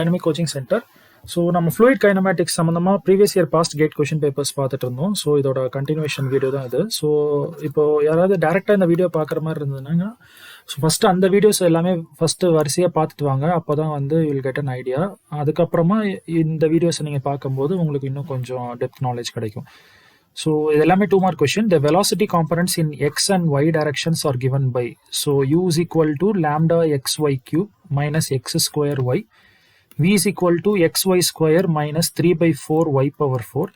Dynamic coaching centre. So நம்ம fluid kinematics சம்மந்தமாக previous year past GATE question papers பார்த்துட்டு இருந்தோம். ஸோ இதோட கண்டினியூஷன் வீடியோ தான் இது. ஸோ இப்போ யாராவது டேரெக்டாக இந்த வீடியோ பார்க்குற மாதிரி இருந்ததுன்னா ஸோ ஃபஸ்ட்டு அந்த வீடியோஸ் எல்லாமே ஃபஸ்ட்டு வரிசையாக பார்த்துட்டு வாங்க. அப்போ தான் வந்து வில் கெட் அன் ஐடியா. அதுக்கப்புறமா இந்த வீடியோஸை நீங்கள் பார்க்கும்போது உங்களுக்கு இன்னும் கொஞ்சம் டெப்த் நாலேஜ் கிடைக்கும். So இது எல்லாமே 2 mark question. The velocity components in x and y directions are given by, so u is equal to lambda xy cube minus x square y, v is equal to xy square minus 3 by 4 y power 4.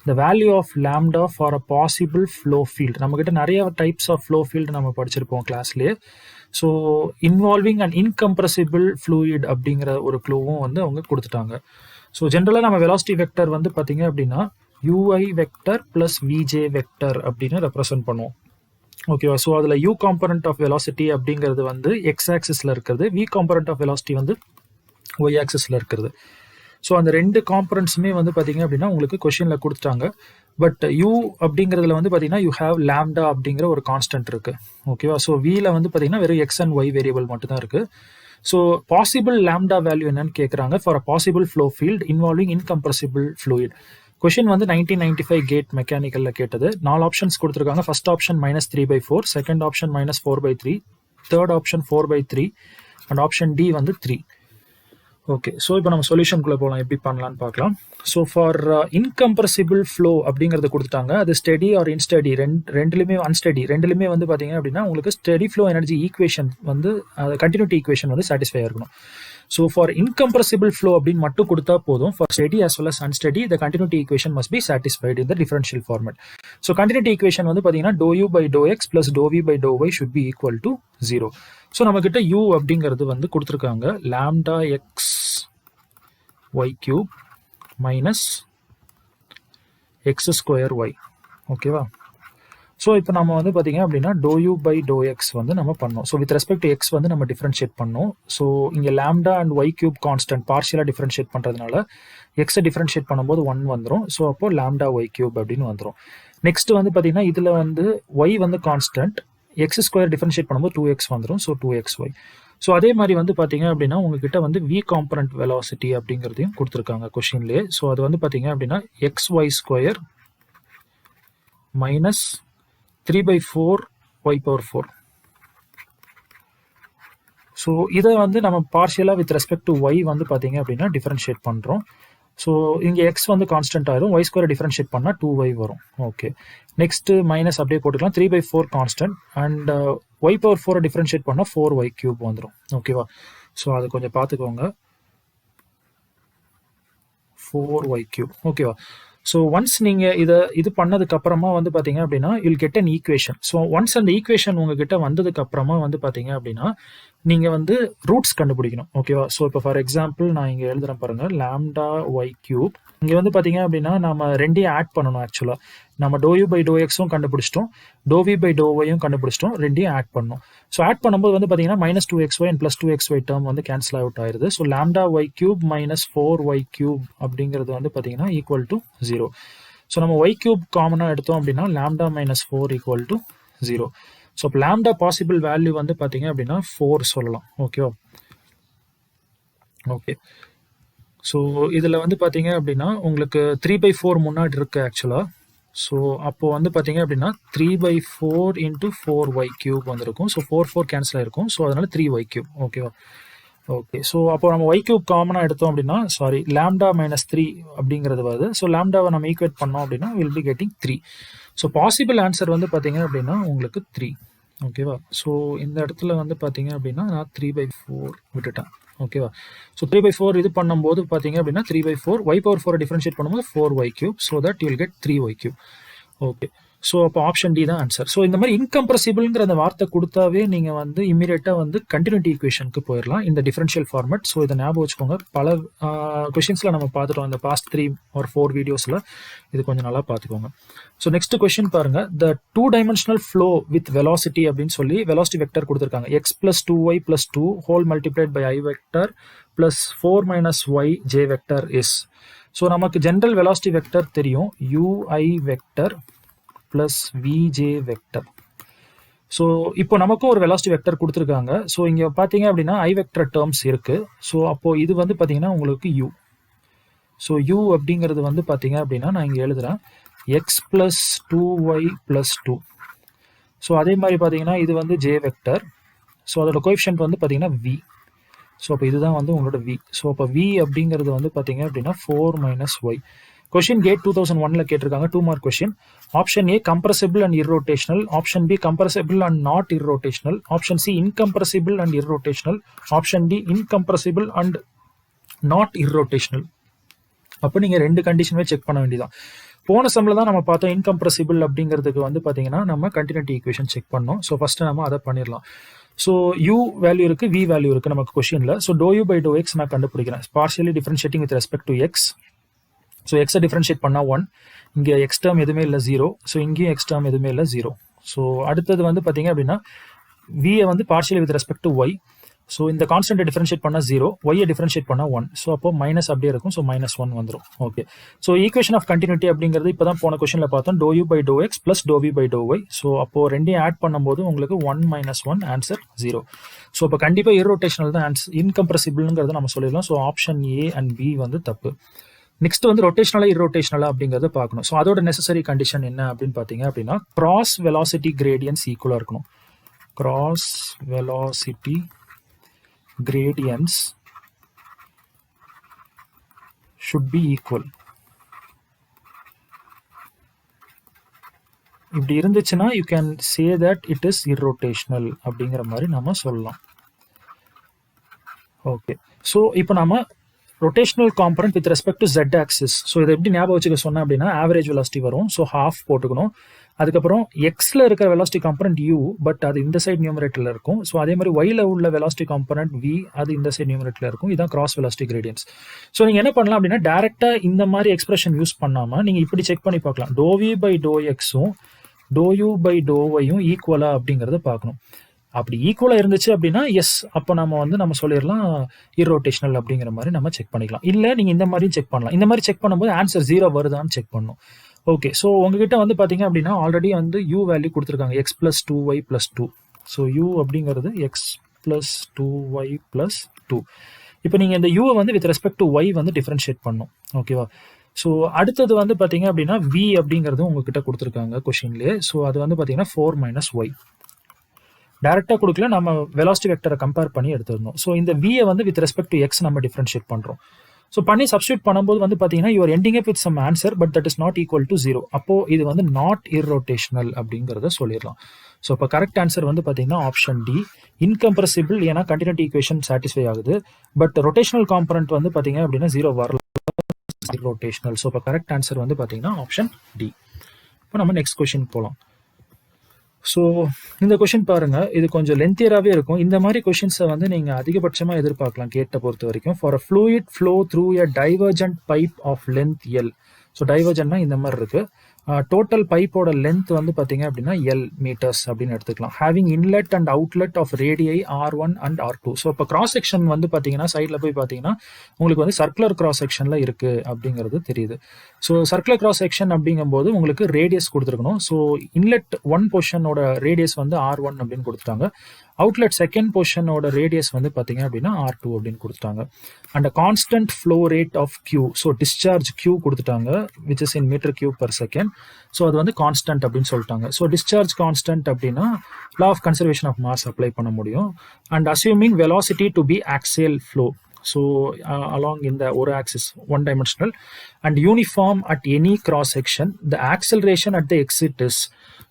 The value of lambda for a possible flow field. நம்மகிட்ட நிறைய types of flow field நம்ம படிச்சிருப்போம் கிளாஸ்லேயே. So involving and incompressible fluid அப்படிங்கிற ஒரு க்ளூவும் வந்து அவங்க கொடுத்துட்டாங்க. ஸோ ஜென்ரலாக நம்ம வெலாசிட்டி வெக்டர் வந்து பார்த்தீங்க அப்படின்னா ui vector plus vj vector அப்படின்னு ரெப்ரசன்ட் பண்ணுவோம். ஓகேவா? ஸோ அதில் u காம்பனண்ட் ஆஃப் வெலாசிட்டி அப்படிங்கிறது வந்து எக்ஸ் ஆக்சிஸில் இருக்கிறது, v காம்பனண்ட் ஆஃப் வெலாசிட்டி வந்து ஒய் ஆக்சிஸில் இருக்கிறது. ஸோ அந்த ரெண்டு காம்பனண்ட்ஸுமே வந்து பார்த்தீங்க அப்படின்னா உங்களுக்கு கொஷினில் கொடுத்துட்டாங்க. பட் u அப்படிங்கிறதுல வந்து பார்த்தீங்கன்னா யூ ஹேவ் லாம்டா அப்படிங்கிற ஒரு கான்ஸ்டன்ட் இருக்குது. ஓகேவா? ஸோ வியில் வந்து பார்த்தீங்கன்னா வெறும் எக்ஸ் அண்ட் ஒய் வேரியபிள் மட்டும்தான் இருக்குது. ஸோ பாசிபிள் லாம்டா வேல்யூ என்னன்னு கேட்குறாங்க for a possible flow field involving incompressible fluid. Question வந்து 1995 கேட் மெக்கானிக்கலில் கேட்டது. 4 ஆப்ஷன்ஸ் கொடுத்துருக்காங்க. First option -3/4, second option -4/3, third option 4/3 and option D வந்து 3. ஓகே, ஸோ இப்போ நம்ம சொல்யூஷனுக்குள்ளே போகலாம், எப்படி பண்ணலான்னு பார்க்கலாம். ஸோ ஃபார் இன்கம்ப்ரெசிபிள் ஃப்ளோ அப்படிங்கிறத கொடுத்துட்டாங்க. அது ஸ்டெடி ஆர் இன்ஸ்டெடி ரெண்டுலையுமே அன்ஸ்டெடி ரெண்டுலையுமே வந்து பார்த்தீங்க அப்படின்னா உங்களுக்கு ஸ்டெடி ஃப்ளோ எனர்ஜி ஈக்குவேஷன் வந்து கண்டினியூட்டி ஈக்குவேஷன் வந்து சாட்டிஸ்ஃபை இருக்கணும். ஸோ ஃபார் இன்கம்ப்ரெசிபிள் ஃப்ளோ அப்படின்னு மட்டும் கொடுத்தா போதும். For steady as well as unsteady the continuity equation must be satisfied in the differential format. So continuity equation வந்து பார்த்தீங்கன்னா ∂u/∂x plus ∂v/∂y should be equal to 0. So நம்மக்கிட்ட u அப்படிங்கிறது வந்து கொடுத்துருக்காங்க lambda x y cube minus x square y. ஓகேவா? So இப்போ நம்ம வந்து பார்த்தீங்க அப்படின்னா ∂u/∂x வந்து நம்ம பண்ணோம். So with respect to x வந்து நம்ம டிஃப்ரென்ஷியேட் பண்ணோம். ஸோ இங்கே lambda and y cube constant பார்ஷியலாக டிஃப்ரென்ஷியேட் பண்ணுறதுனால எக்ஸை டிஃப்ரென்ஷியேட் பண்ணும்போது 1 வந்துடும். ஸோ அப்போ லாம்டா ஒய் கியூப் அப்படின்னு வந்துடும். நெக்ஸ்ட் வந்து பார்த்தீங்கன்னா இதில் வந்து ஒய் வந்து கான்ஸ்டன்ட், எக்ஸ் ஸ்கொயர் டிஃப்ரென்ஷியேட் பண்ணும்போது 2x வந்துடும். So 2xy. ஸோ அதே மாதிரி வந்து பார்த்தீங்க அப்படின்னா உங்ககிட்ட வந்து வி காம்பனண்ட் வெலாசிட்டி அப்படிங்கிறதையும் கொடுத்துருக்காங்க கொஷின்லேயே. ஸோ அது வந்து பார்த்தீங்க அப்படின்னா xy square minus 3/4 y power 4. So இதை வந்து நம்ம பார்ஷியலாக வித் ரெஸ்பெக்ட் டு ஒய் வந்து பார்த்தீங்க அப்படின்னா டிஃபரன்ஷியேட் பண்ணுறோம். ஸோ இங்கே எக்ஸ் வந்து கான்ஸ்டன்ட் ஆயிரும், ஒய் ஸ்கொயர் டிஃபரன்ஷியேட் பண்ணால் 2y வரும். ஓகே, நெக்ஸ்ட் மைனஸ் அப்படியே போட்டுக்கலாம். 3/4 constant and y power 4 differentiate பண்ணால் 4y கியூப் வந்துடும். ஓகேவா? ஸோ அதை கொஞ்சம் பார்த்துக்கோங்க. 4y cube. ஓகேவா? ஸோ ஒன்ஸ் நீங்கள் இது பண்ணதுக்கு அப்புறமா வந்து பார்த்தீங்க அப்படின்னா you'll get an equation. So once அந்த ஈக்குவேஷன் உங்ககிட்ட வந்ததுக்கு அப்புறமா வந்து பார்த்தீங்க அப்படின்னா நீங்கள் வந்து ரூட்ஸ் கண்டுபிடிக்கணும். ஓகேவா? ஸோ இப்போ ஃபார் எக்ஸாம்பிள் நான் இங்கே எழுதுறேன் பாருங்கள், லாம்டா ஒய் கியூப். இங்கே வந்து பார்த்தீங்க அப்படின்னா நம்ம ரெண்டையும் ஆட் பண்ணணும். ஆக்சுவலாக நம்ம ∂u/∂xும் கண்டுபிடிச்சிட்டோம், ∂v/∂yயும் கண்டுபிடிச்சிட்டோம், ரெண்டையும் ஆட் பண்ணணும். ஸோ ஆட் பண்ணும்போது வந்து பார்த்தீங்கன்னா -2xy அண்ட் +2xy டேர்ம் வந்து கேன்சல் அவுட் ஆயிருது. So lambda y cube minus 4y cube அப்படிங்கிறது வந்து பார்த்தீங்கன்னா ஈக்குவல் டு 0. ஸோ நம்ம ஒய் கியூப் காமனாக எடுத்தோம் அப்படின்னா லாம்டா -4 ஈக்குவல் டு 0. ஸோ இப்போ லாம்டா பாசிபிள் வேல்யூ வந்து பார்த்தீங்க அப்படின்னா 4 சொல்லலாம். ஓகேவா? ஓகே, ஸோ இதில் வந்து பார்த்தீங்க அப்படின்னா உங்களுக்கு 3/4 முன்னாடி இருக்குது ஆக்சுவலாக. ஸோ அப்போது வந்து பார்த்தீங்க அப்படின்னா 3/4 into 4y கியூப் வந்துருக்கும். ஸோ 4 கேன்சல் ஆகிருக்கும். ஸோ அதனால் 3y கியூப். ஓகேவா? ஓகே, ஸோ அப்போ நம்ம y கியூப் காமனாக எடுத்தோம் அப்படின்னா லாம்டா -3 அப்படிங்கிறது வருது. ஸோ லாம்டாவை நம்ம ஈக்குவேட் பண்ணோம் அப்படின்னா will be getting 3. So possible answer வந்து பார்த்தீங்க அப்படின்னா உங்களுக்கு 3. ஓகேவா? ஸோ இந்த இடத்துல வந்து பார்த்தீங்க அப்படின்னா நான் 3/4 விட்டுட்டேன். ஓகேவா? ஸோ 3/4 இது பண்ணும்போது பார்த்தீங்க அப்படின்னா 3/4 y பவர் 4 டிஃபரன்ஷியேட் பண்ணும்போது 4y cube. So that you will get 3y cube. Okay, so அப்போ ஆப்ஷன் டி தான் ஆன்சர். ஸோ இந்த மாதிரி இன்கம்ப்ரெசிபிள்ங்கிற அந்த வார்த்தை கொடுத்தாவே நீங்கள் வந்து இமீடியட்டாக வந்து கண்டினியூட்டி ஈக்குவேஷனுக்கு போயிடலாம் இந்த டிஃபரன்ஷியல் ஃபார்மேட். ஸோ இதை ஞாபகம் வச்சுக்கோங்க. பல கொஷின்ஸில் நம்ம பார்த்துட்டோம் இந்த பாஸ்ட் 3 or 4 வீடியோஸில். இது கொஞ்சம் நல்லா பார்த்துக்கோங்க. ஸோ நெக்ஸ்ட் கொஸ்டின் பாருங்க, த 2-dimensional ஃப்ளோ வித் வெலாசிட்டி அப்படின்னு சொல்லி வெலாசிட்டி வெக்டர் கொடுத்துருக்காங்க. x + 2y + 2 whole multiplied by i vector + 4 - y j vector is. So நமக்கு ஜென்ரல் வெலாசிட்டி வெக்டர் தெரியும், ui வெக்டர் plus vj vector. ஸோ இப்போ நமக்கும் ஒரு வெலாசிட்டி வெக்டர் கொடுத்துருக்காங்க. ஸோ இங்கே பார்த்தீங்க அப்படின்னா ஐ வெக்டர் டேர்ம்ஸ் இருக்குது. ஸோ அப்போது இது வந்து பார்த்தீங்கன்னா உங்களுக்கு யூ. ஸோ யூ அப்படிங்கிறது வந்து பார்த்தீங்க அப்படின்னா நான் இங்கே எழுதுகிறேன் X plus 2y plus 2. So அதே மாதிரி பார்த்தீங்கன்னா இது வந்து ஜே வெக்டர். ஸோ அதோட கோஎஃபிஷியன்ட் வந்து பார்த்தீங்கன்னா வி. ஸோ அப்போ இதுதான் வந்து உங்களோட வி. ஸோ அப்போ வி அப்படிங்கிறது வந்து பார்த்தீங்க அப்படின்னா 4 - y. கொஷின் கேட் 2001 கேட்டிருக்காங்க. 2 mark question. Option A compressible and irrotational, option B compressible and not irrotational, option C incompressible and irrotational, option D incompressible and not irrotational. அப்போ நீங்கள் 2 கண்டிஷனுமே செக் பண்ண வேண்டியதான். போன சம்மில் தான் நம்ம பார்த்தோம் இன்கம்ப்ரசிபிள் அப்படிங்கிறதுக்கு வந்து பார்த்தீங்கன்னா நம்ம கண்டினியூட்டி ஈக்குவேஷன் செக் பண்ணோம். ஸோ ஃபஸ்ட்டு நம்ம அதை பண்ணிடலாம். ஸோ யூ வேல்யூ இருக்குது, வி வேல்யூ இருக்குது நமக்கு கொஷினில். So do u by do x நான் கண்டுபிடிக்கிறேன். Partially differentiating with respect to x. So எக்ஸை டிஃபரன்ஷியேட் பண்ணால் 1, இங்கே எக்ஸ் டேர்ம் எதுவுமே இல்லை 0. ஸோ இங்கேயும் எக்ஸ் டேர்ம் எதுவுமே இல்லை 0. ஸோ அடுத்தது வந்து பார்த்தீங்க அப்படின்னா வியை வந்து partially with respect to y. So இந்த கான்ஸ்டன்ட்டை டிஃபரன்ஷியேட் பண்ணால் 0, ஒய்யை டிஃபரன்ஷியேட் பண்ணால் 1. ஸோ அப்போ மைனஸ் அப்படியே இருக்கும். ஸோ -1 வந்துடும். Okay. So equation of continuity அப்படிங்கிறது இப்போ தான் போன கொஷனில் பார்த்தோம். Do u by do x plus do v by do y. So அப்போது ரெண்டையும் ஆட் பண்ணும்போது உங்களுக்கு 1 - 1 ஆன்சர் 0. ஸோ அப்போ கண்டிப்பாக இர்ரோட்டேஷனல் தான் ஆன்சர். இன்கம்ப்ரசிபிள்ங்கிறத நம்ம சொல்லிடலாம். So option A and B வந்து தப்பு. நெக்ஸ்ட் வந்து ரொட்டேஷனலா இர்ரோட்டேஷனலா அப்படிங்கிறத பார்க்கணும். ஸோ அதோட நெசசரி கண்டிஷன் என்ன அப்படின்னு பார்த்தீங்க அப்படின்னா கிராஸ் வெலாசிட்டி கிரேடியன்ஸ் ஈக்குவலாக இருக்கணும். Cross velocity gradients should be equal. இப்படி இருந்துச்சுன்னா you can say that it is irrotational அப்படிங்கிற மாதிரி நம்ம சொல்லலாம். ஓகே. ஸோ இப்போ நம்ம rotational component with respect to Z axis. So இதை எப்படி ஞாபகம் வச்சுக்க சொன்னேன் அப்படின்னா ஆவரேஜ் வெலாசிட்டி வரும். ஸோ ஹாஃப் போட்டுக்கணும். அதுக்கப்புறம் எக்ஸில் இருக்கிற வெலாசிட்டி காம்பனன்ட் யூ, பட் அது இந்த சைட் நியூமரேட்டரில் இருக்கும். ஸோ அதே மாதிரி ஒயில் உள்ள வெலாசிட்டி காம்பனன்ட் வி, அது இந்த சைட் நியூமரேட்டரில் இருக்கும். இதான் கிராஸ் வெலாசிட்டி கிரேடியன்ஸ். ஸோ நீங்கள் என்ன பண்ணலாம் அப்படின்னா டேரெக்டாக இந்த மாதிரி எக்ஸ்பிரஷன் யூஸ் பண்ணாமல் நீங்கள் இப்படி செக் பண்ணி பார்க்கலாம். டோ வி பை டோ எக்ஸும் டோ யூ பை டோ ஒய்யும் ஈக்குவலா அப்படிங்கிறத பார்க்கணும். அப்படி ஈக்குவலாக இருந்துச்சு அப்படின்னா எஸ், அப்போ நம்ம சொல்லிடலாம் இர்ரோட்டேஷனல் அப்படிங்கிற மாதிரி நம்ம செக் பண்ணிக்கலாம். இல்லை நீங்கள் இந்த மாதிரியும் செக் பண்ணலாம். இந்த மாதிரி செக் பண்ணும்போது ஆன்சர் 0 வருதான்னு செக் பண்ணணும். ஓகே. ஸோ உங்ககிட்ட வந்து பார்த்தீங்க அப்படின்னா ஆல்ரெடி வந்து யூ வேல்யூ கொடுத்துருக்காங்க X plus 2y plus 2. So you அப்படிங்கிறது எக்ஸ் ப்ளஸ் 2y ப்ளஸ் 2. இப்போ நீங்கள் இந்த யூவை வந்து வித் ரெஸ்பெக்ட் டு ஒய் வந்து டிஃப்ரென்ஷியேட் பண்ணணும். ஓகேவா? ஸோ அடுத்தது வந்து பார்த்தீங்க அப்படின்னா வி அப்படிங்கிறது உங்ககிட்ட கொடுத்துருக்காங்க கொஷின்லேயே. ஸோ அது வந்து பார்த்தீங்கன்னா 4 - y. டேரெக்டாக கொடுக்கல, நம்ம வெலாசிட்டி வெக்டரை கம்பேர் பண்ணி எடுத்துருந்தோம். ஸோ இந்த வியை வந்து வித் ரெஸ்பெக்ட் டு எக்ஸ் நம்ம டிஃப்ரென்ஷியேட் பண்ணுறோம். ஸோ பண்ணி சப்ஸ்டியூட் பண்ணும்போது வந்து பார்த்தீங்கன்னா you're ending up with some answer, but that is not equal to 0. அப்போது இது வந்து நாட் இர்ரோட்டேஷனல் அப்படிங்கிறத சொல்லிடலாம். ஸோ இப்போ கரெக்ட் ஆன்சர் வந்து பார்த்தீங்கன்னா ஆப்ஷன் டி இன்கம்ப்ரசிபிள். ஏன்னா கண்டினியூட்டி ஈக்குவேஷன் சாட்டிஸ்ஃபை ஆகுது, பட் ரொட்டேஷனல் காம்பனன்ட் வந்து பார்த்தீங்க அப்படின்னா 0 வரல, இர்ரோட்டேஷனல். ஸோ இப்போ கரெக்ட் ஆன்சர் வந்து பார்த்தீங்கன்னா ஆப்ஷன் டி. இப்போ நம்ம நெக்ஸ்ட் கொஷின் போகலாம். ஸோ இந்த கொஷின் பாருங்க, இது கொஞ்சம் லென்த்தியராகவே இருக்கும். இந்த மாதிரி கொஷின்ஸை வந்து நீங்கள் அதிகபட்சமாக எதிர்பார்க்கலாம் கேட்ட பொறுத்த வரைக்கும். For a fluid flow through a divergent pipe of length L. So டைவர்ஜென்ட்னா இந்த மாதிரி இருக்கு. டோட்டல் பைப்போட லென்த் வந்து பார்த்தீங்க அப்படின்னா எல் மீட்டர்ஸ் அப்படின்னு எடுத்துக்கலாம். Having inlet and outlet of ரேடியை R1 அண்ட் R2. ஸோ இப்போ கிராஸ் செக்ஷன் வந்து பார்த்தீங்கன்னா சைடில் போய் பார்த்தீங்கன்னா உங்களுக்கு வந்து சர்க்குலர் கிராஸ் செக்ஷனில் இருக்குது அப்படிங்கிறது தெரியுது. ஸோ சர்க்குலர் கிராஸ் செக்ஷன் அப்படிங்கும்போது உங்களுக்கு ரேடியஸ் கொடுத்துருக்கணும். ஸோ இன்லெட் 1 போர்ஷனோட ரேடியஸ் வந்து R1 அப்படின்னு கொடுத்துட்டாங்க. அவுட்லெட் செகண்ட் போர்ஷனோட ரேடியஸ் வந்து பார்த்தீங்க அப்படின்னா R2 அப்படின்னு கொடுத்துட்டாங்க. And constant flow rate of Q. So discharge Q கொடுத்துட்டாங்க, which is in metre cube per second. So அது வந்து கான்ஸ்டன்ட் அப்படின்னு சொல்லிட்டாங்க. ஸோ டிஸ்சார்ஜ் கான்ஸ்டன்ட் அப்படின்னா law of conservation of mass apply பண்ண முடியும். And assuming velocity to be axial flow. So along in the ஒரு axis, one dimensional and uniform at any cross section, the acceleration at the exit is.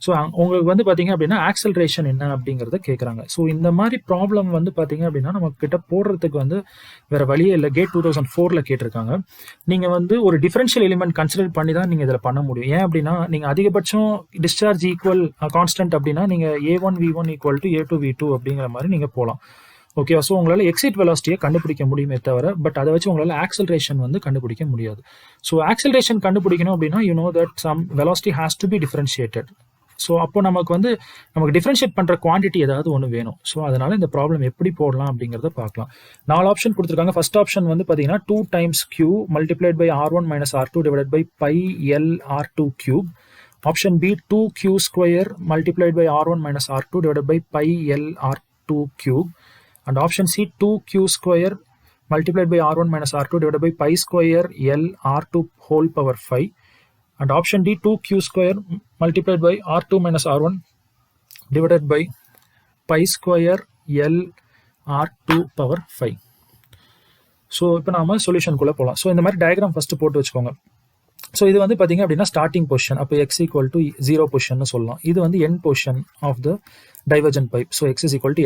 So உங்களுக்கு வந்து பார்த்தீங்க அப்படின்னா acceleration என்ன அப்படிங்கிறத கேட்குறாங்க. ஸோ இந்த மாதிரி ப்ராப்ளம் வந்து பார்த்தீங்க அப்படின்னா நம்ம கிட்ட போடுறதுக்கு வந்து வேற வழியே இல்லை. கேட் 2004 கேட்டிருக்காங்க. நீங்கள் வந்து ஒரு டிஃபரன்ஷியல் எலிமெண்ட் கன்சிடர் பண்ணி தான் நீங்கள் இதில் பண்ண முடியும். ஏன் அப்படின்னா நீங்கள் அதிகபட்சம் டிஸ்சார்ஜ் ஈக்குவல் கான்ஸ்டன்ட் அப்படின்னா நீங்கள் A1 V1 equal to A2 V2 அப்படிங்கிற மாதிரி நீங்கள் போகலாம். ஓகே. ஸோ உங்களால் எக்ஸிட் வெலாசிட்டியை கண்டுபிடிக்க முடியுமே தவிர, பட் அதை வச்சு உங்களால் ஆக்சலரேஷன் வந்து கண்டுபிடிக்க முடியாது. ஸோ ஆக்சலரேஷன் கண்டுபிடிக்கணும் அப்படின்னா you know that some velocity has to be differentiated. So அப்போ நமக்கு டிஃபரன்ஷியேட் பண்ணுற குவான்டிட்டி ஏதாவது ஒன்று வேணும். ஸோ அதனால இந்த ப்ராப்ளம் எப்படி போடலாம் அப்படிங்கிறத பார்க்கலாம். 4 ஆப்ஷன் கொடுத்துருக்காங்க. ஃபர்ஸ்ட் ஆப்ஷன் வந்து பார்த்தீங்கன்னா 2 times Q multiplied by R1 - R2 divided by pi L R2 cube. Option B, 2q square multiplied by r1 minus r2 divided by pi l r2 cube. And option C, 2q square multiplied by r1 minus r2 divided by pi square l r2 whole power 5. And option D, 2q square multiplied by r2 minus r1 divided by pi square l r2 power 5. So இப்போ நாம சொல்யூஷனுக்குள்ளே போகலாம். So இந்த மாதிரி diagram first போட்டு வச்சுக்கோங்க. So இது வந்து பார்த்தீங்க அப்படின்னா ஸ்டார்டிங் பொசிஷன், அப்போ எக்ஸ் ஈக்குவல் டு 0 பொசிஷன் சொல்லலாம். இது வந்து என் position of the divergent pipe. So x is equal to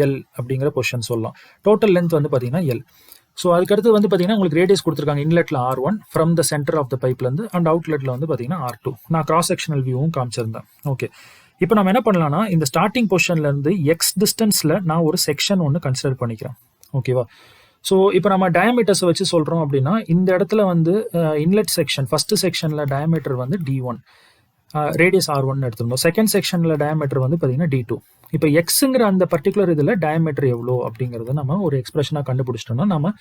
L அப்படிங்கிற பொசிஷன் சொல்லலாம். டோட்டல் லென்த் வந்து பார்த்தீங்கன்னா எல். ஸோ அதுக்கடுத்து வந்து பார்த்தீங்கன்னா உங்களுக்கு ரேடியஸ் கொடுத்துருக்காங்க. இன்லெட்டில் R1 from the centre of the பைப்லேருந்து, அண்ட் அவுட்லெட்டில் வந்து பார்த்தீங்கன்னா R2. நான் கிராஸ் செக்ஷனல் வியூவும் காமிச்சிருந்தேன். ஓகே, இப்போ நம்ம என்ன பண்ணலாம்னா இந்த ஸ்டார்டிங் பொசிஷன்லேருந்து எக்ஸ் டிஸ்டன்ஸில் நான் ஒரு செக்ஷன் ஒன்று கன்சிடர் பண்ணிக்கிறேன். ஓகேவா? ஸோ இப்போ நம்ம டயமீட்டர்ஸை வச்சு சொல்கிறோம் அப்படின்னா இந்த இடத்துல வந்து இன்லெட் செக்ஷன் ஃபர்ஸ்ட் செக்ஷனில் டயமீட்டர் வந்து D1, ரேடியஸ் R1 எடுத்துருந்தோம். செகண்ட் செக்ஷனில் டயமீட்டர் வந்து பார்த்தீங்கன்னா D2. இப்போ எக்ஸுங்கிற அந்த பர்டிகுலர் இதில் டயமீட்டர் எவ்வளோ அப்படிங்கிறத நம்ம ஒரு எக்ஸ்பிரஷனாக கண்டுபிடிச்சிட்டோம்னா நம்ம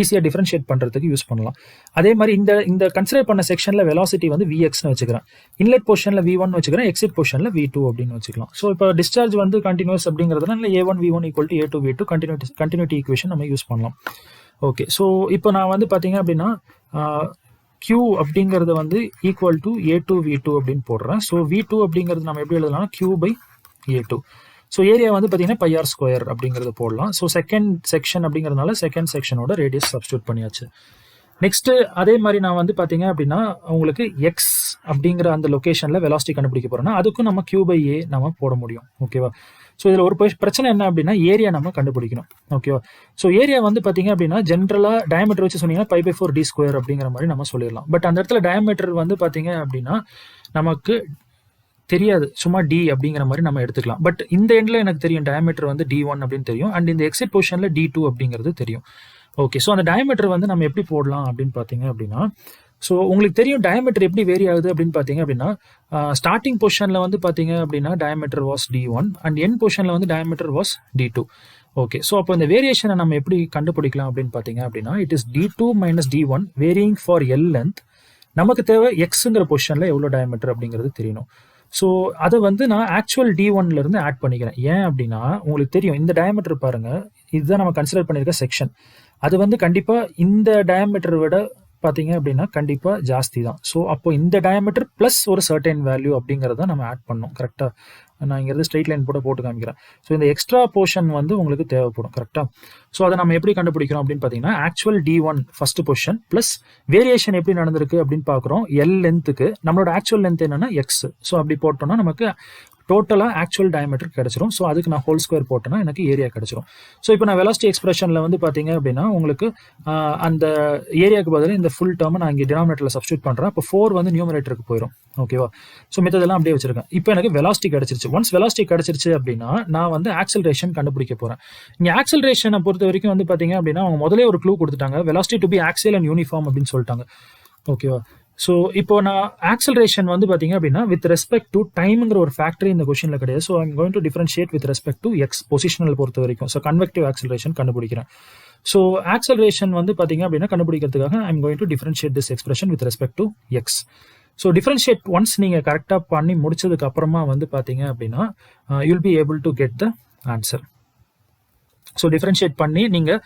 ஈஸியாக டிஃபரன்ஷியேட் பண்ணுறதுக்கு யூஸ் பண்ணலாம். அதே மாதிரி இந்த கன்சிடர் பண்ண செக்ஷனில் வெலாசிட்டி வந்து Vxன்னு வச்சுக்கிறேன். இன்லெட் பொசிஷனில் V1 வச்சுக்கிறேன், எக்ஸிட் பொசிஷனில் V2 அப்படின்னு வச்சுக்கலாம். ஸோ இப்போ டிஸ்சார்ஜ் வந்து கண்டினியூஸ் அப்படிங்கிறதுனால A1 V1 equal to A2 V2 continuity equation நம்ம யூஸ் பண்ணலாம். ஓகே, ஸோ இப்போ நான் வந்து பார்த்தீங்க அப்படின்னா Q அப்படிங்கிறது வந்து ஈக்குவல் டு A2 V2 அப்படின்னு போடுறேன். ஸோ V2 அப்படிங்கிறது நம்ம எப்படி எழுதலாம்? Q by A2. So area வந்து பார்த்தீங்கன்னா πr ஸ்கொயர் அப்படிங்கிறது போடலாம். ஸோ செகண்ட் செக்ஷன் அப்படிங்கிறதுனால செகண்ட் செக்ஷனோட ரேடியஸ் சப்ஸ்டியூட் பண்ணியாச்சு. நெக்ஸ்ட்டு அதே மாதிரி நான் வந்து பார்த்தீங்க அப்படின்னா உங்களுக்கு எக்ஸ் அப்படிங்கிற அந்த லொக்கேஷனில் வெலாசிட்டி கண்டுபிடிக்க போகிறோன்னா அதுக்கும் நம்ம Q by A நம்ம போட முடியும். ஓகேவா? ஸோ இதில் ஒரு பிரச்சனை என்ன அப்படின்னா ஏரியா நம்ம கண்டுபிடிக்கணும். ஓகேவா? ஸோ ஏரியா வந்து பார்த்தீங்க அப்படின்னா ஜென்ரலாக டயமீட்டர் வச்சு சொன்னீங்கன்னா π/4 d ஸ்கொயர் அப்படிங்கிற மாதிரி நம்ம சொல்லிடலாம். பட் அந்த இடத்துல டயமீட்டர் வந்து பார்த்தீங்க அப்படின்னா நமக்கு தெரியாது, சும்மா D அப்படிங்கிற மாதிரி நம்ம எடுத்துக்கலாம். பட் இந்த எண்டில் எனக்கு தெரியும் டயமீட்டர் வந்து D1 அப்படின்னு தெரியும், அண்ட் இந்த எக்ஸிட் பொசிஷனில் D2 அப்படிங்கிறது தெரியும். ஓகே, ஸோ அந்த டயமீட்டர் வந்து நம்ம எப்படி போடலாம் அப்படின்னு பார்த்தீங்க அப்படின்னா, ஸோ உங்களுக்கு தெரியும் டயமீட்டர் எப்படி வேரி ஆகுது அப்படின்னு பார்த்தீங்க அப்படின்னா ஸ்டார்டிங் பொசிஷனில் வந்து பார்த்தீங்க அப்படின்னா டயமீட்டர் வாஸ் D1 அண்ட் என் பொசிஷனில் வந்து diameter was D2. Okay, so அப்போ இந்த வேரியேஷனை நம்ம எப்படி கண்டுபிடிக்கலாம் அப்படின்னு பார்த்தீங்க அப்படின்னா it is D2 minus D1 varying for L length. நமக்கு தேவை எக்ஸுங்கிற பொசிஷனில் எவ்வளோ டயமீட்டர் அப்படிங்கிறது தெரியணும். ஸோ அதை வந்து நான் ஆக்சுவல் D1லேருந்து ஆட் பண்ணிக்கிறேன். ஏன் அப்படின்னா உங்களுக்கு தெரியும் இந்த டயமீட்டர் பாருங்கள், இதுதான் நம்ம கன்சிடர் பண்ணியிருக்க செக்ஷன். அது வந்து கண்டிப்பாக இந்த டயமீட்டரை விட பார்த்தீங்க அப்படின்னா கண்டிப்பாக ஜாஸ்தி தான். ஸோ அப்போ இந்த டயமீட்டர் ப்ளஸ் ஒரு சர்டைன் வேல்யூ அப்படிங்கிறத நம்ம ஆட் பண்ணோம். கரெக்டாக நான் இங்கேருந்து ஸ்ட்ரெயிட் லைன் போட்டு காமிக்கிறேன். ஸோ இந்த எக்ஸ்ட்ரா போர்ஷன் வந்து உங்களுக்கு தேவைப்படும். கரெக்டாக? ஸோ அதை நம்ம எப்படி கண்டுபிடிக்கிறோம் அப்படின்னு பார்த்தீங்கன்னா actual D1 first position plus variation எப்படி நடந்திருக்கு அப்படின்னு பார்க்குறோம். எல் லென்த்துக்கு நம்மளோட ஆக்சுவல் லென்த் என்னன்னா எக்ஸ். ஸோ அப்படி போட்டோம்னா நமக்கு டோட்டலாக ஆக்சுவல் டயமீட்டர் கிடச்சிரும். ஸோ அதுக்கு நான் ஹோல் ஸ்கொயர் போட்டேன்னா எனக்கு ஏரியா கிடச்சிரும். ஸோ இப்போ நான் வெலாசிட்டி எக்ஸ்பிரஷனில் வந்து பார்த்தீங்க அப்படின்னா உங்களுக்கு அந்த ஏரியாவுக்கு பதில் இந்த ஃபுல் டேர்மை நான் இங்கே டினாமினேட்டரில் சப்ஸ்டியூட் பண்ணுறேன். அப்போ 4 வந்து நியூமரேட்டருக்கு போயிடும். ஓகேவா? ஸோ மித்ததெல்லாம் அப்படியே வச்சிருக்கேன். இப்போ எனக்கு வெலாசிட்டி கிடச்சிருச்சு. ஒன்ஸ் வெலாசிட்டி கிடச்சிருச்சு அப்படின்னா நான் வந்து ஆக்சலரேஷன் கண்டுபிடிக்க போகிறேன். இங்கே ஆக்சலரேஷனை பொறுத்த வரைக்கும் வந்து பார்த்தீங்க அப்படின்னா அவங்க முதலே ஒரு க்ளூ கொடுத்துட்டாங்க, velocity to be axial and uniform அப்படின்னு சொல்லிட்டாங்க. ஓகேவா? ஸோ இப்போ நான் ஆக்சலரேஷன் வந்து பார்த்தீங்க அப்படின்னா வித் ரெஸ்பெக்ட் டு டைம்ங்கிற ஒரு ஃபேக்டரி இந்த கொஸ்டினில் கிடையாது. So I'm going to differentiate with respect to x positional பொறுத்த வரைக்கும். ஸோ கன்வெக்டிவ் ஆக்சலரேஷன் கண்டுபிடிக்கிறேன். ஸோ ஆக்சலரேஷன் வந்து பார்த்தீங்க அப்படின்னா கண்டுபிடிக்கிறதுக்காக I'm going to differentiate this expression with respect to x. So differentiate once நீங்கள் கரெக்டாக பண்ணி முடிச்சதுக்கு அப்புறமா வந்து பார்த்தீங்க அப்படின்னா you'll be able to get the answer. So differentiate பண்ணி நீங்கள்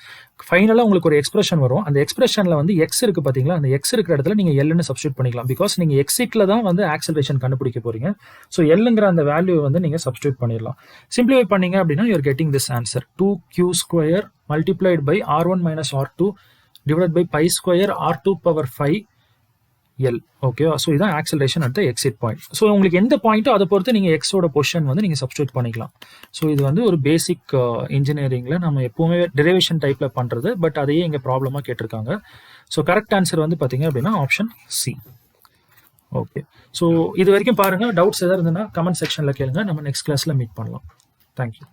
ஃபைனலாக உங்களுக்கு ஒரு எக்ஸ்பிரஷன் வரும். அந்த எக்ஸ்பிரஷனில் வந்து எக்ஸ் இருக்குது பார்த்தீங்களா, அந்த எக்ஸ் இருக்கிற இடத்துல நீங்கள் எல்லுன்னு சப்ஸ்டியூட் பண்ணிக்கலாம். பிகாஸ் நீங்கள் எக்ஸிட்டில் தான் வந்து ஆக்சலரேஷன் கண்டுபிடிக்க போகிறீங்க. ஸோ எல்லுங்கிற அந்த வேல்யூ வந்து நீங்கள் சப்ஸ்டியூட் பண்ணிடலாம். சிம்பிளிஃபை பண்ணீங்க அப்படின்னா you're getting this answer 2q square multiplied by R1 minus R2 divide by pi square R2 power 5 L. ஓகேவா? ஸோ இதான் acceleration at the exit point. So உங்களுக்கு எந்த பாயிண்ட்டோ அதை பொறுத்து நீங்கள் எக்ஸோட பொசிஷன் வந்து நீங்கள் சப்ஸ்டியூட் பண்ணிக்கலாம். ஸோ இது வந்து ஒரு பேசிக் இன்ஜினியரிங்கில் நம்ம எப்போவுமே டெரிவேஷன் டைப்பில் பண்ணுறது. பட் அதையே இங்கே ப்ராப்ளமாக கேட்டிருக்காங்க. ஸோ கரெக்ட் ஆன்சர் வந்து பார்த்தீங்க அப்படின்னா ஆப்ஷன் சி. ஓகே, ஸோ இது வரைக்கும் பாருங்கள். டவுட்ஸ் எதாவது இருந்ததுன்னா கமெண்ட் செக்ஷனில் கேளுங்க. நம்ம நெக்ஸ்ட் கிளாஸில் மீட் பண்ணலாம். தேங்க்யூ.